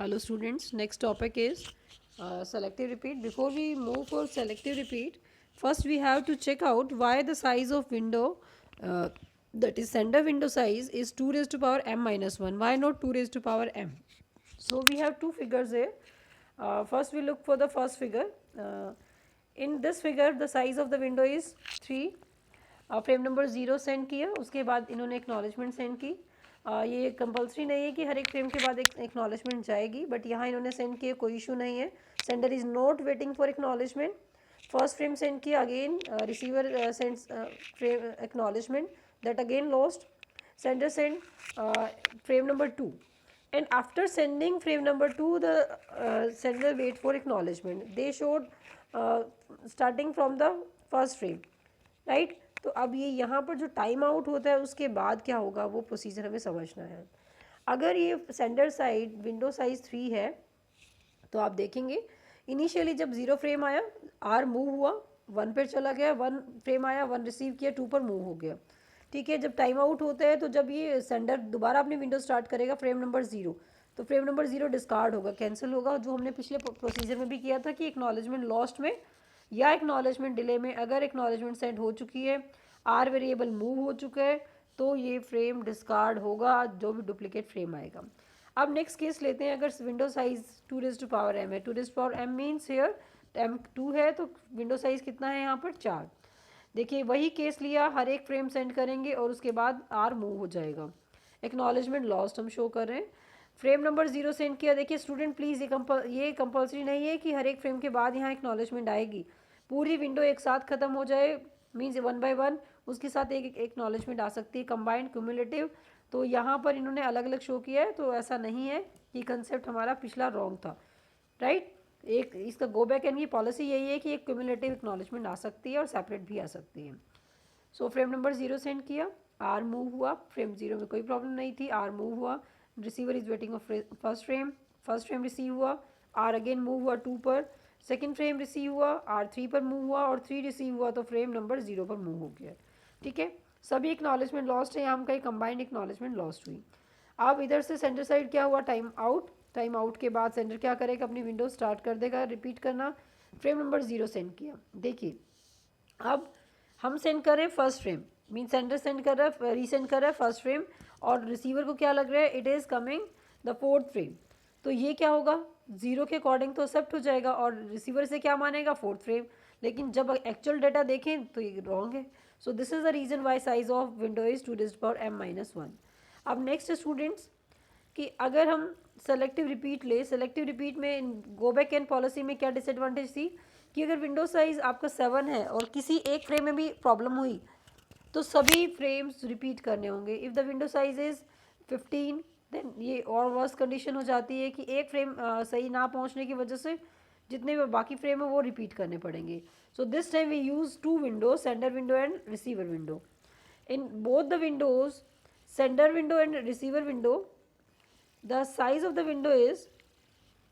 Hello students, next topic is selective repeat. Before we move for selective repeat, first we have to check out why the size of window, that is sender window size, is 2 raised to power m minus 1. Why not 2 raised to power m? So we have two figures here. First we look for the first figure. In this figure the size of the window is 3. Frame number 0 send किया, उसके बाद इन्होंने acknowledgement send की. ये compulsory नहीं है कि हर एक फ्रेम के बाद एक एक्नॉलेजमेंट जाएगी, बट यहाँ इन्होंने सेंड किया, कोई इशू नहीं है. Sender is not waiting for acknowledgement. First frame send किया, again receiver sends frame acknowledgement, that again lost. Sender send frame number 2, and after sending frame number 2 the sender wait for acknowledgement. They showed starting from the first frame, right? तो अब ये यहाँ पर जो time out होता है उसके बाद क्या होगा वो प्रोसीजर हमें समझना है. अगर ये सेंडर साइड विंडो साइज 3 है तो आप देखेंगे इनिशियली जब 0 फ्रेम आया आर मूव हुआ, 1 पर चला गया, 1 फ्रेम आया, 1 रिसीव किया, 2 पर मूव हो गया. ठीक है, जब टाइम आउट होता है तो जब ये सेंडर दोबारा अपनी विंडो स्टार्ट करेगा फ्रेम नंबर 0, तो फ्रेम नंबर 0 डिस्कार्ड होगा, कैंसिल होगा, जो हमने पिछले प्रोसीजर में भी किया था कि एक्नॉलेजमेंट लॉस्ट में या एक्नॉलेजमेंट डिले में अगर एक्नॉलेजमेंट सेंड हो चुकी है, आर वेरिएबल मूव हो चुका है, तो ये फ्रेम डिस्कार्ड होगा, जो भी डुप्लीकेट फ्रेम आएगा. अब नेक्स्ट केस लेते हैं. अगर window size 2 raise to power m है, 2 raise to power m means here m 2 है, तो विंडो साइज कितना है यहाँ पर 4. देखिए वही केस लिया, हर एक फ्रेम सेंड करेंगे और उसके बाद आर मूव हो जाएगा. एक्नॉलेजमेंट लॉस्ट हम शो कर रहे हैं. फ्रेम नंबर 0 सेंड किया. देखिए स्टूडेंट प्लीज़ ये कंपलसरी नहीं है कि हर एक फ्रेम के बाद यहाँ एक्नॉलेजमेंट आएगी. पूरी विंडो एक साथ ख़त्म हो जाए मीन्स 1 बाय 1 उसके साथ एक एक्नॉलेजमेंट आ सकती है, कंबाइंड क्यूमुलेटिव. तो यहाँ पर इन्होंने अलग अलग शो किया है, तो ऐसा नहीं है. ये कंसेप्ट हमारा पिछला रॉन्ग था, राइट. एक इसका गो बैक एंड की पॉलिसी यही है कि एक क्यूमुलेटिव एक्नॉलेजमेंट आ सकती है और सेपरेट भी आ सकती है. सो फ्रेम नंबर 0 सेंड किया, आर मूव हुआ, फ्रेम 0 में कोई प्रॉब्लम नहीं थी, आर मूव हुआ, receiver is waiting of first frame receive हुआ, आर अगेन मूव हुआ 2 पर, सेकेंड फ्रेम रिसीव हुआ, आर 3 पर मूव हुआ और 3 रिसीव हुआ, तो फ्रेम नंबर 0 पर मूव हो गया. ठीक है, सभी एक्नॉलेजमेंट लॉस्ट है, यहाँ कहीं कंबाइंड एक्नॉलेजमेंट लॉस्ट हुई. अब इधर से सेंटर साइड क्या हुआ, टाइम आउट के बाद सेंटर क्या करेगा, अपनी विंडो स्टार्ट कर देगा, रिपीट करना. फ्रेम नंबर 0 सेंड किया. देखिए अब हम सेंड कर रहे हैं first frame, mean centre send कर रहा है, रीसेंड कर रहा है फर्स्ट फ्रेम, और रिसीवर को क्या लग रहा है, it is coming the fourth frame. तो ये क्या होगा, 0 के अकॉर्डिंग तो एक्सेप्ट हो जाएगा और रिसीवर से क्या मानेगा, फोर्थ फ्रेम. लेकिन जब एक्चुअल डाटा देखें तो ये रॉन्ग है. So this is the reason why size of window is 2 raised power m minus 1. अब नेक्स्ट स्टूडेंट्स कि अगर हम सेलेक्टिव रिपीट ले, सेलेक्टिव रिपीट में गो बैक एंड पॉलिसी में क्या डिसएडवांटेज थी कि अगर विंडो साइज आपका 7 है और किसी एक फ्रेम में भी प्रॉब्लम हुई तो सभी फ्रेम्स रिपीट करने होंगे. If the window size is 15 then ये और वर्स कंडीशन हो जाती है कि एक फ्रेम सही ना पहुंचने की वजह से जितने भी बाकी फ्रेम है वो रिपीट करने पड़ेंगे. So this time we use 2 window, sender window and receiver window. In both the windows, sender window and receiver window, the size of the window is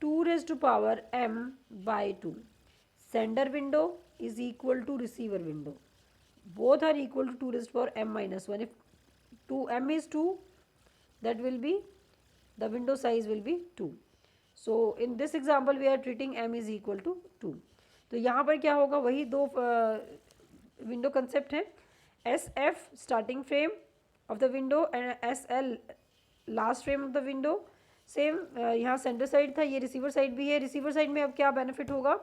2 raised to power m by 2. Sender window is equal to receiver window. Both are equal to 2 raised to power m minus 1. If 2m is 2, that will be, the window size will be 2. So in this example we are treating m is equal to 2. तो यहाँ पर क्या होगा, वही दो window concept हैं. S F starting frame of the window and S L last frame of the window. Same यहाँ centre side था, ये रिसीवर साइड भी है. रिसीवर साइड में अब क्या बेनिफिट होगा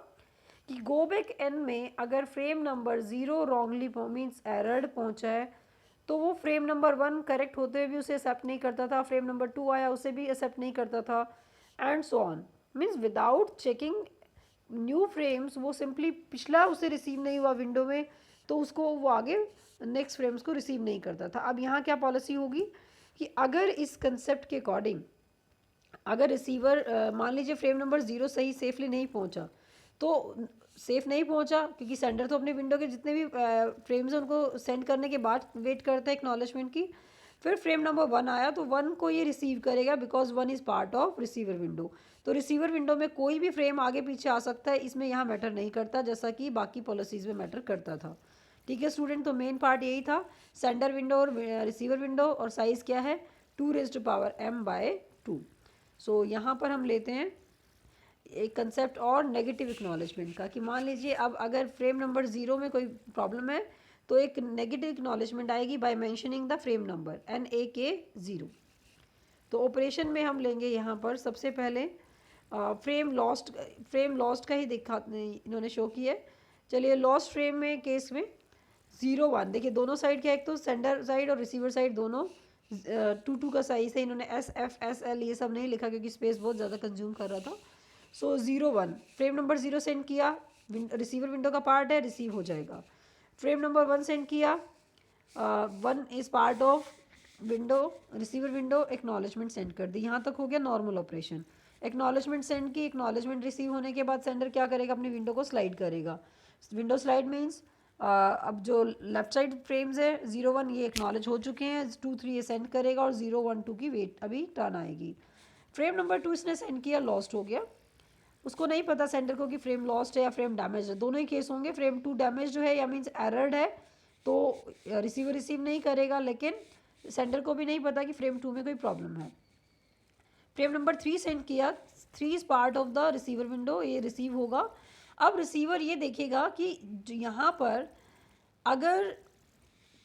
कि गो बैक एन में अगर फ्रेम नंबर 0 रॉन्गली मीन्स एरर्ड पहुँचा है तो वो फ्रेम नंबर 1 करेक्ट होते हुए भी उसे एक्सेप्ट नहीं करता था, फ्रेम नंबर 2 आया उसे भी एक्सेप्ट नहीं करता था, and so on. Means without checking new frames वो सिंपली पिछला उसे रिसीव नहीं हुआ विंडो में तो उसको वो आगे नेक्स्ट फ्रेम्स को रिसीव नहीं करता था. अब यहाँ क्या पॉलिसी होगी कि अगर इस कंसेप्ट के अकॉर्डिंग अगर रिसीवर मान लीजिए फ्रेम नंबर 0 सही सेफली नहीं पहुंचा, तो सेफ नहीं पहुंचा क्योंकि सेंडर तो अपने विंडो के जितने भी फ्रेम्स हैं उनको सेंड करने के बाद वेट करता है एक्नॉलेजमेंट की. फिर फ्रेम नंबर 1 आया तो 1 को ये रिसीव करेगा because 1 is part of receiver window. तो रिसीवर विंडो में कोई भी फ्रेम आगे पीछे आ सकता है, इसमें यहाँ मैटर नहीं करता जैसा कि बाकी पॉलिसीज़ में मैटर करता था. ठीक है स्टूडेंट, तो मेन पार्ट यही था, सेंडर विंडो और रिसीवर विंडो, और साइज़ क्या है 2 raised to power m by 2. So यहाँ पर हम लेते हैं एक कंसेप्ट और नेगेटिव एक्नॉलेजमेंट का, कि मान लीजिए अब अगर फ्रेम नंबर 0 में कोई प्रॉब्लम है तो एक नेगेटिव एक्नॉलेजमेंट आएगी by mentioning the frame number NAK0। तो ऑपरेशन में हम लेंगे यहाँ पर सबसे पहले फ्रेम लॉस्ट का ही दिखा इन्होंने शो किया है। चलिए लॉस्ट फ्रेम में केस में 0 1, देखिए दोनों साइड क्या, एक तो सेंडर साइड और रिसीवर साइड दोनों 2 2 का साइज है। इन्होंने SFSL ये सब नहीं लिखा क्योंकि स्पेस बहुत ज़्यादा कंज्यूम कर रहा था। सो 0 1 फ्रेम नंबर 0 सेंड किया, रिसीवर विंडो का पार्ट है, रिसीव हो जाएगा। फ्रेम नंबर 1 सेंड किया, 1 is part of window, receiver window, acknowledgement send कर दी। यहाँ तक हो गया नॉर्मल ऑपरेशन। एक्नॉलेजमेंट सेंड की, एक्नॉलेजमेंट रिसीव होने के बाद सेंडर क्या करेगा, अपनी विंडो को स्लाइड करेगा। विंडो स्लाइड मीन्स अब जो लेफ्ट साइड फ्रेम्स है 0 1 ये एक्नॉलेज हो चुके हैं, 2 3 ये सेंड करेगा और 0 1 2 की वेट अभी टर्न आएगी। फ्रेम नंबर 2 इसने सेंड किया, लॉस्ट हो गया, उसको नहीं पता सेंडर को कि फ्रेम लॉस्ट है या फ्रेम डैमेज है, दोनों ही केस होंगे। फ्रेम 2 डैमेज जो है या मीन्स एरर्ड है तो रिसीवर रिसीव नहीं करेगा, लेकिन सेंडर को भी नहीं पता कि फ्रेम 2 में कोई प्रॉब्लम है। फ्रेम नंबर 3 सेंड किया, 3 is part of the receiver window, ये रिसीव होगा। अब रिसीवर ये देखेगा कि यहाँ पर अगर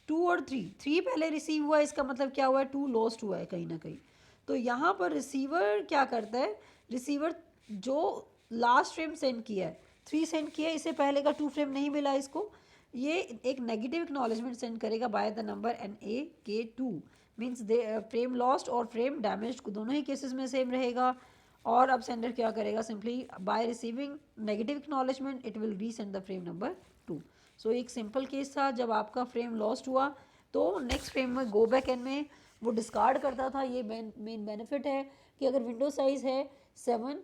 2 और 3 पहले रिसीव हुआ, इसका मतलब क्या हुआ है, 2 लॉस्ट हुआ है कहीं ना कहीं। तो यहाँ पर रिसीवर क्या करता है, रिसीवर जो लास्ट फ्रेम सेंड किया है 3 सेंड किया है, इससे पहले का 2 फ्रेम नहीं मिला इसको, ये एक नेगेटिव एक्नॉलेजमेंट सेंड करेगा by the number NAK2 means they frame lost और फ्रेम डैमेज दोनों ही केसेस में सेम रहेगा। और अब सेंडर क्या करेगा, simply by receiving negative acknowledgement it will resend the frame number 2। So एक सिंपल केस था, जब आपका फ्रेम लॉस्ट हुआ तो नेक्स्ट फ्रेम में गो बैक एन में वो डिस्कार्ड करता था। ये मेन बेनिफिट है कि अगर विंडो साइज़ है 7,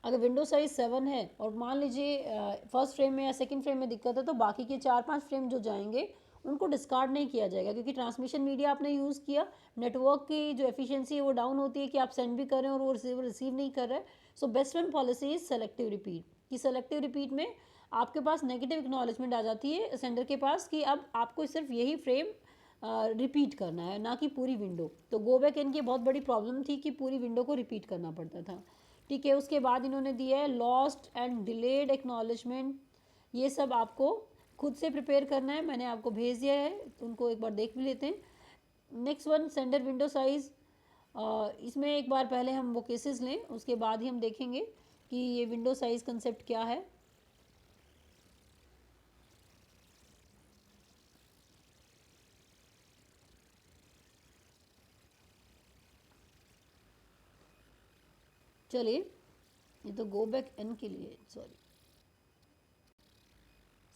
अगर विंडो साइज 7 है और मान लीजिए फर्स्ट फ्रेम में या सेकंड फ्रेम में दिक्कत है, तो बाकी के 4 5 फ्रेम जो जाएंगे उनको डिस्कार्ड नहीं किया जाएगा, क्योंकि ट्रांसमिशन मीडिया आपने यूज़ किया, नेटवर्क की जो एफिशिएंसी है वो डाउन होती है कि आप सेंड भी कर रहे हैं और वो रिसीव नहीं कर रहे हैं। So best one policy is selective repeat, कि सेलेक्टिव रिपीट में आपके पास नेगेटिव एक्नॉलेजमेंट आ जाती है सेंडर के पास कि अब आपको सिर्फ यही फ्रेम रिपीट करना है, ना कि पूरी विंडो। तो गो बैक इनकी बहुत बड़ी प्रॉब्लम थी कि पूरी विंडो को रिपीट करना पड़ता था। ठीक है, उसके बाद इन्होंने दिया है लॉस्ट एंड डिलेड एक्नॉलेजमेंट, ये सब आपको खुद से प्रिपेयर करना है, मैंने आपको भेज दिया है, तो उनको एक बार देख भी लेते हैं। Next one sender window size, इसमें एक बार पहले हम वो केसेस लें, उसके बाद ही हम देखेंगे कि ये विंडो साइज़ कंसेप्ट क्या है। चलिए, ये तो गो बैक एन के लिए, सॉरी।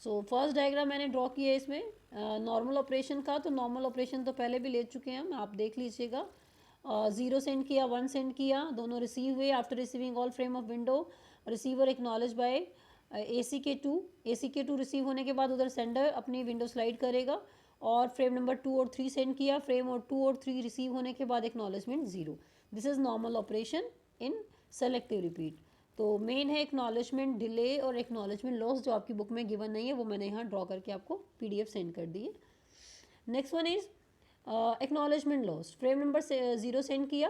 सो फर्स्ट डायग्राम मैंने ड्रॉ किया है इसमें नॉर्मल ऑपरेशन का, तो नॉर्मल ऑपरेशन तो पहले भी ले चुके हैं हम, आप देख लीजिएगा। 0 सेंड किया, 1 सेंड किया, दोनों रिसीव हुए। After receiving all frame of window receiver acknowledge by ACK2 receive होने के बाद उधर सेंडर अपनी विंडो स्लाइड करेगा और फ्रेम नंबर 2 और 3 सेंड किया, फ्रेम और 2 और 3 रिसीव होने के बाद acknowledgement 0। This is normal operation in selective repeat. तो मेन है एक्नॉलेजमेंट डिले और एक्नॉलेजमेंट लॉस, जो आपकी बुक में गिवन नहीं है, वो मैंने यहाँ ड्रॉ करके आपको PDF सेंड कर दी है। Next one is acknowledgement loss, frame number 0 send किया,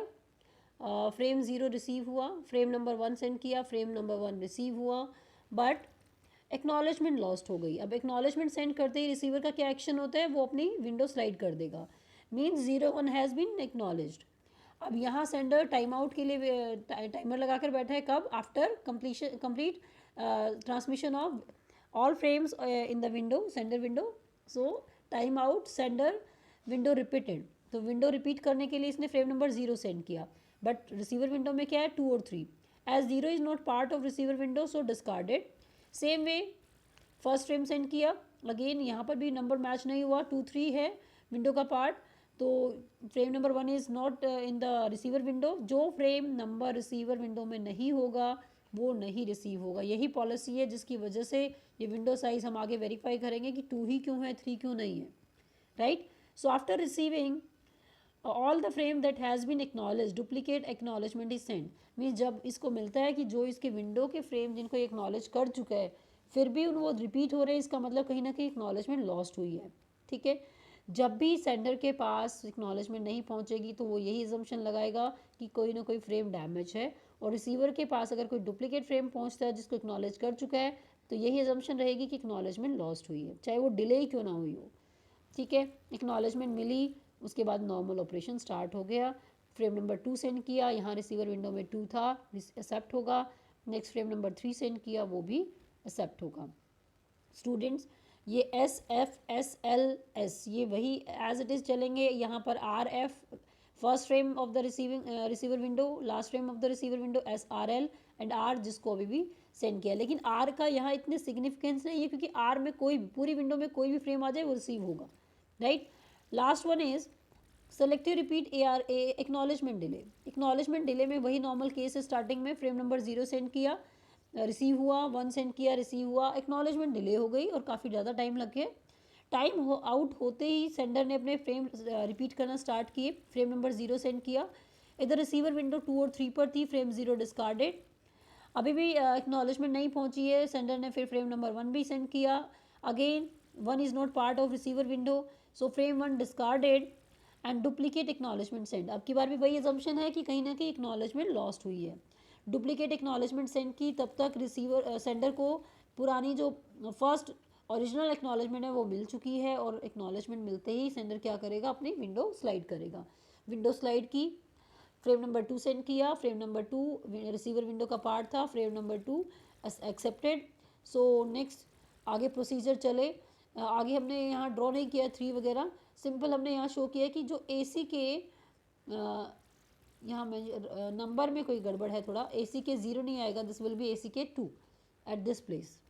फ्रेम 0 रिसीव हुआ, फ्रेम नंबर 1 सेंड किया, फ्रेम नंबर 1 रिसीव हुआ, बट एक्नॉलेजमेंट लॉस्ट हो गई। अब एक्नॉलेजमेंट सेंड करते ही रिसीवर का क्या एक्शन होता है, वो अपनी विंडो स्लाइड कर देगा, मीन्स 0 1 हैज़ बीन एक्नॉलेज्ड। अब यहाँ सेंडर टाइम आउट के लिए टाइमर लगा कर बैठा है, कब, after complete transmission of all frames in the window, sender window. So time out sender window repeated, तो विंडो रिपीट करने के लिए इसने फ्रेम नंबर 0 सेंड किया, बट रिसीवर विंडो में क्या है, 2 और 3, as 0 is not part of receiver window so discarded. Same way first frame send किया, अगेन यहाँ पर भी नंबर मैच नहीं हुआ, 2 3 है विंडो का पार्ट, तो frame number 1 is not in the receiver window, जो फ्रेम नंबर रिसीवर विंडो में नहीं होगा वो नहीं रिसीव होगा। यही पॉलिसी है जिसकी वजह से ये विंडो साइज़ हम आगे वेरीफाई करेंगे कि 2 ही क्यों है, 3 क्यों नहीं है, right. So after receiving all the frame that has been acknowledge duplicate acknowledgement is send, means जब इसको मिलता है कि जो इसके विंडो के फ्रेम जिनको एक्नॉलेज कर चुका है फिर भी उन वो रिपीट हो रहे हैं, इसका मतलब कहीं ना कहीं एक्नॉलेजमेंट लॉस्ट हुई है। ठीक है, जब भी सेंडर के पास एक्नॉलेजमेंट नहीं पहुंचेगी तो वो यही अजम्पशन लगाएगा कि कोई ना कोई फ्रेम डैमेज है, और रिसीवर के पास अगर कोई डुप्लीकेट फ्रेम पहुंचता है जिसको एक्नॉलेज कर चुका है तो यही अजम्पशन रहेगी कि एक्नॉलेजमेंट लॉस्ट हुई है, चाहे वो डिले ही क्यों ना हुई हो। ठीक है, एक्नॉलेजमेंट मिली, उसके बाद नॉर्मल ऑपरेशन स्टार्ट हो गया। फ्रेम नंबर 2 सेंड किया, यहाँ रिसीवर विंडो में 2 था, एक्सेप्ट होगा। नेक्स्ट फ्रेम नंबर 3 सेंड किया, वो भी एक्सेप्ट होगा। स्टूडेंट्स, ये S F S L S ये वही एज इट इज़ चलेंगे। यहाँ पर R F first frame of the receiver window, last frame of the receiver window S R L and R जिसको अभी भी सेंड किया। लेकिन आर का यहाँ इतने सिग्निफिकेंस नहीं है क्योंकि आर में कोई पूरी विंडो में कोई भी फ्रेम आ जाए वो रिसीव होगा, right. Last one is selective repeat A R A acknowledgement delay. Acknowledgement delay में वही नॉर्मल केस है, स्टार्टिंग में फ्रेम नंबर 0 सेंड किया, रिसीव हुआ, 1 सेंड किया, रिसीव हुआ, एक्नॉलेजमेंट डिले हो गई और काफ़ी ज़्यादा टाइम लग गया। टाइम आउट होते ही सेंडर ने अपने फ्रेम रिपीट करना स्टार्ट किए। फ्रेम नंबर 0 सेंड किया, इधर रिसीवर विंडो 2 और 3 पर थी, फ्रेम 0 डिस्कार्डेड। अभी भी एक्नॉलेजमेंट नहीं पहुंची है, सेंडर ने फिर फ्रेम नंबर 1 भी सेंड किया। Again 1 is not part of receiver window, so frame 1 discarded and duplicate acknowledgement send. अब की बार भी वही अजम्पशन है कि कहीं ना कहीं एक्नॉलेजमेंट लॉस्ट हुई है। डुप्लीकेट एक्नॉलेजमेंट सेंड की, तब तक रिसीवर सेंडर को पुरानी जो फर्स्ट ओरिजिनल एक्नॉलेजमेंट है वो मिल चुकी है, और एक्नॉलेजमेंट मिलते ही सेंडर क्या करेगा, अपनी विंडो स्लाइड करेगा। विंडो स्लाइड की, फ्रेम नंबर 2 सेंड किया, फ्रेम नंबर 2 रिसीवर विंडो का पार्ट था, frame number 2 accepted. So next आगे प्रोसीजर चले। आगे हमने यहाँ ड्रॉ नहीं किया 3 वगैरह, सिंपल हमने यहाँ शो किया कि जो एसी के यहाँ में नंबर में कोई गड़बड़ है थोड़ा, एसी के 0 नहीं आएगा, दिस विल बी एसी के 2 at this place.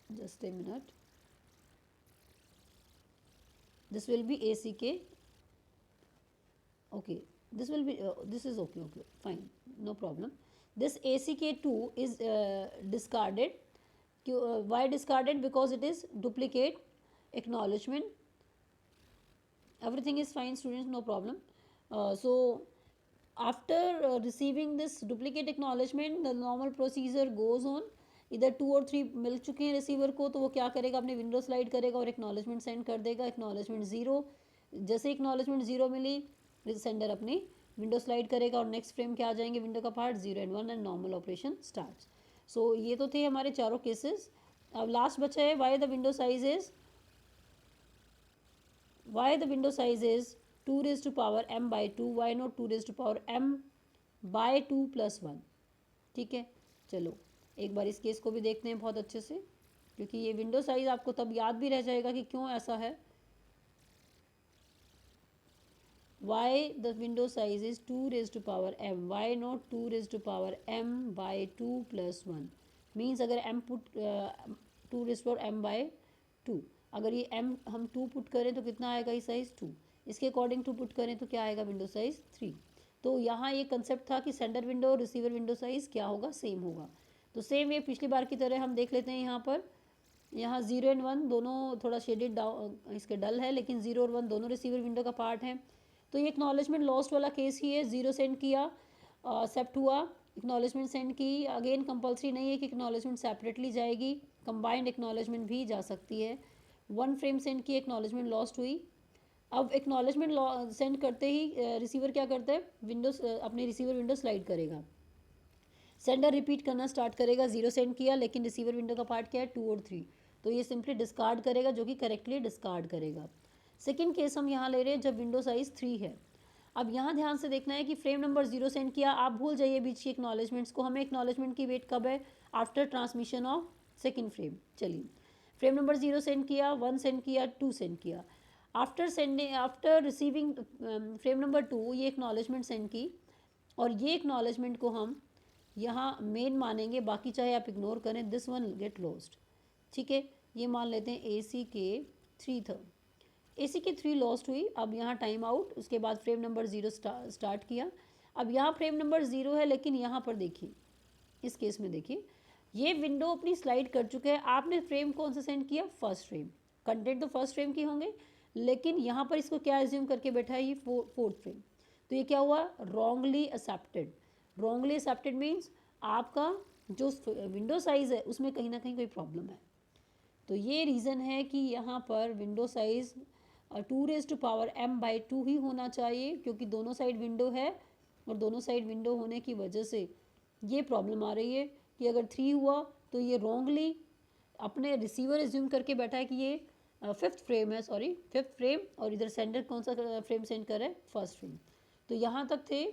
Just a minute, this will be AC के, okay, this will be this is okay, fine, no problem. This ACK2 is discarded. Why discarded? Because it is duplicate acknowledgement. Everything is fine, students, no problem. So after receiving this duplicate acknowledgement, the normal procedure goes on. इधर 2 और 3 मिल चुके हैं receiver को, तो वो क्या करेगा, अपने विंडो स्लाइड करेगा और एक्नॉलेजमेंट सेंड कर देगा। एक्नॉलेजमेंट 0, जैसे एक्नॉलेजमेंट 0 मिली, सेंडर अपनी विंडो स्लाइड करेगा और नेक्स्ट फ्रेम क्या आ जाएंगे, विंडो का part 0 and 1 and normal operation start. So ये तो थे हमारे चारों केसेस। अब लास्ट बचा है why the window size is 2 raised to power m by 2, why not 2 raised to power m by 2 plus 1। ठीक है, चलो एक बार इस केस को भी देखते हैं बहुत अच्छे से, क्योंकि ये विंडो साइज आपको तब याद भी रह जाएगा कि क्यों ऐसा है। why the window size is 2 raised to power m, why not 2 raised to power m by 2 plus 1। Means अगर m put 2 raised to power m by 2, अगर ये m हम 2 पुट करें तो कितना आएगा ये साइज़ 2, इसके अकॉर्डिंग 2 पुट करें तो क्या आएगा, विंडो साइज़ 3। तो यहाँ ये कंसेप्ट था कि सेंडर विंडो और रिसीवर विंडो साइज़ क्या होगा, सेम होगा। तो सेम ये पिछली बार की तरह हम देख लेते हैं। यहाँ पर यहाँ 0 एंड 1 दोनों थोड़ा शेडेड डाउन इसके डल है, लेकिन 0 और 1 दोनों रिसीवर विंडो का पार्ट है। तो ये एक्नॉलेजमेंट लॉस्ट वाला केस ही है। 0 सेंड किया, एक्सेप्ट हुआ, एक्नॉलेजमेंट सेंड की। अगेन कंपलसरी नहीं है कि एक्नॉलेजमेंट सेपरेटली जाएगी, कंबाइंड एक्नॉलेजमेंट भी जा सकती है। 1 फ्रेम सेंड की, एक्नॉलेजमेंट लॉस्ट हुई। अब एक्नॉलेजमेंट सेंड करते ही रिसीवर क्या करता है, विंडोज अपनी रिसीवर विंडो स्लाइड करेगा, सेंडर रिपीट करना स्टार्ट करेगा। 0 सेंड किया, लेकिन रिसीवर विंडो का पार्ट क्या है, 2 और 3, तो ये सिंपली डिस्कार्ड करेगा, जो कि करेक्टली डिस्कार्ड करेगा। सेकेंड केस हम यहाँ ले रहे हैं जब विंडो साइज 3 है। अब यहाँ ध्यान से देखना है कि फ्रेम नंबर 0 सेंड किया, आप भूल जाइए बीच की एक्नॉलेजमेंट्स को, हमें एक्नॉलेजमेंट की वेट कब है, after transmission of second frame. चलिए, फ्रेम नंबर 0 सेंड किया, 1 सेंड किया, 2 सेंड किया। आफ्टर रिसीविंग फ्रेम नंबर 2 ये एक्नॉलेजमेंट सेंड की, और ये एक्नॉलेजमेंट को हम यहाँ मेन मानेंगे, बाकी चाहे आप इग्नोर करें, दिस वन गेट लॉस्ट। ठीक है, ये मान लेते हैं AC के 3 था, AC के 3 लॉस्ट हुई। अब यहाँ टाइम आउट, उसके बाद फ्रेम नंबर 0 स्टार्ट किया। अब यहाँ फ्रेम नंबर 0 है, लेकिन यहाँ पर देखिए, इस केस में देखिए, ये विंडो अपनी स्लाइड कर चुके हैं। आपने फ्रेम कौन सा सेंड किया, फर्स्ट फ्रेम, कंटेंट तो फर्स्ट फ्रेम की होंगे, लेकिन यहाँ पर इसको क्या एज्यूम करके बैठा है, ये फोर्थ फ्रेम। तो ये क्या हुआ, wrongly accepted. Wrongly accepted means आपका जो विंडो साइज़ है उसमें कहीं ना कहीं कोई प्रॉब्लम है। तो ये रीज़न है कि यहाँ पर विंडो साइज़ 2⁻m/2 ही होना चाहिए, क्योंकि दोनों साइड विंडो है और दोनों साइड विंडो होने की वजह से ये प्रॉब्लम आ रही है कि अगर 3 हुआ तो ये रॉन्गली अपने रिसीवर एज्यूम करके बैठा है कि ये फिफ्थ फ्रेम है, सॉरी फिफ्थ फ्रेम, और इधर सेंडर कौन सा फ्रेम सेंड कर रहा है, फर्स्ट फ्रेम। तो यहाँ तक थे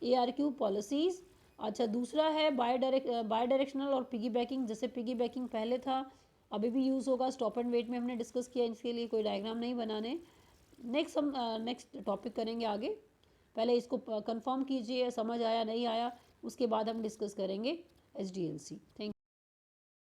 ARQ पॉलिसीज़। अच्छा, दूसरा है बाय डायरेक्शनल और पिगी बैकिंग। जैसे पिगी बैकिंग पहले था, अभी भी यूज़ होगा, स्टॉप एंड वेट में हमने डिस्कस किया, इसके लिए कोई डायग्राम नहीं बनाने। नेक्स्ट हम नेक्स्ट टॉपिक करेंगे आगे। पहले इसको कंफर्म कीजिए समझ आया नहीं आया, उसके बाद हम डिस्कस करेंगे SDLC। थैंक